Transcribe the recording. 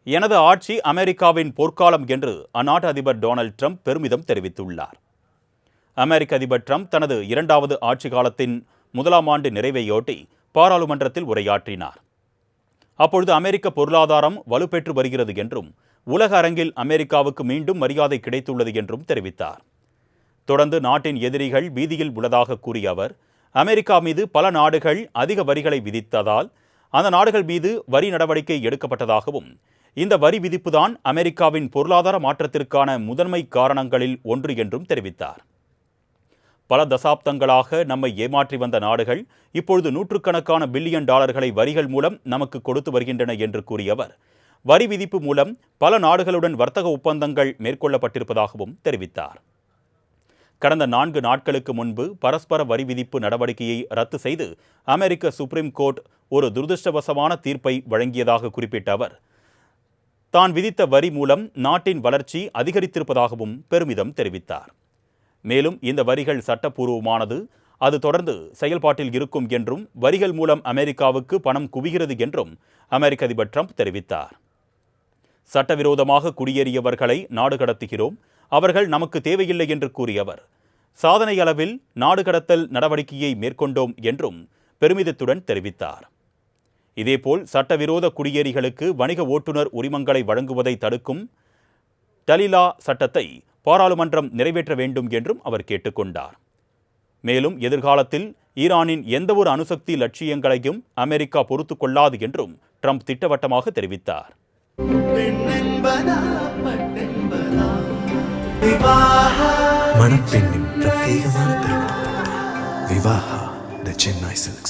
எனது ஆட்சி அமெரிக்காவின் பொற்காலம் என்று அந்நாட்டு அதிபர் டொனால்ட் ட்ரம்ப் பெருமிதம் தெரிவித்துள்ளார். அமெரிக்க அதிபர் ட்ரம்ப் தனது 2வது ஆட்சி காலத்தின் முதலாம் ஆண்டு நிறைவையொட்டி பாராளுமன்றத்தில் உரையாற்றினார். அப்பொழுது அமெரிக்க பொருளாதாரம் வலுப்பெற்று வருகிறது என்றும் உலக அரங்கில் அமெரிக்காவுக்கு மீண்டும் மரியாதை கிடைத்துள்ளது என்றும் தெரிவித்தார். தொடர்ந்து நாட்டின் எதிரிகள் வீதியில் உள்ளதாக கூறிய அவர், அமெரிக்கா மீது பல நாடுகள் அதிக வரிகளை விதித்ததால் அந்த நாடுகள் மீது வரி நடவடிக்கை எடுக்கப்பட்டதாகவும், இந்த வரி விதிப்புதான் அமெரிக்காவின் பொருளாதார மாற்றத்திற்கான முதன்மை காரணங்களில் ஒன்று என்றும் தெரிவித்தார். பல தசாப்தங்களாக நம்மை ஏமாற்றி வந்த நாடுகள் இப்பொழுது நூற்றுக்கணக்கான பில்லியன் டாலர்களை வரிகள் மூலம் நமக்கு கொடுத்து வருகின்றன என்று கூறிய அவர், வரி விதிப்பு மூலம் பல நாடுகளுடன் வர்த்தக ஒப்பந்தங்கள் மேற்கொள்ளப்பட்டிருப்பதாகவும் தெரிவித்தார். கடந்த 4 நாட்களுக்கு முன்பு பரஸ்பர வரி விதிப்பு நடவடிக்கையை ரத்து செய்து அமெரிக்க சுப்ரீம் கோர்ட் ஒரு துரதிருஷ்டவசமான தீர்ப்பை வழங்கியதாக குறிப்பிட்ட அவர், தான் விதித்த வரி மூலம் நாட்டின் வளர்ச்சி அதிகரித்திருப்பதாகவும் பெருமிதம் தெரிவித்தார். மேலும் இந்த வரிகள் சட்டப்பூர்வமானது, அது தொடர்ந்து செயல்பாட்டில் இருக்கும் என்றும், வரிகள் மூலம் அமெரிக்காவுக்கு பணம் குவிகிறது என்றும் அமெரிக்க அதிபர் ட்ரம்ப் தெரிவித்தார். சட்டவிரோதமாக குடியேறியவர்களை நாடு கடத்துகிறோம், அவர்கள் நமக்கு தேவையில்லை என்று கூறிய அவர், சாதனை அளவில் நாடு கடத்தல் நடவடிக்கையை மேற்கொண்டோம் என்றும் பெருமிதத்துடன் தெரிவித்தார். இதேபோல் சட்டவிரோத குடியேறிகளுக்கு வணிக ஓட்டுநர் உரிமங்களை வழங்குவதை தடுக்கும் டலிலா சட்டத்தை பாராளுமன்றம் நிறைவேற்ற வேண்டும் என்றும் அவர் கேட்டுக்கொண்டார். மேலும் எதிர்காலத்தில் ஈரானின் எந்தவொரு அணுசக்தி லட்சியங்களையும் அமெரிக்கா பொறுத்து கொள்ளாது என்றும் ட்ரம்ப் திட்டவட்டமாக தெரிவித்தார். மணப்பெண்ணின் பிரத்யேகமான திருமணம் விவாஹா தி சென்னை சில்க்ஸ்.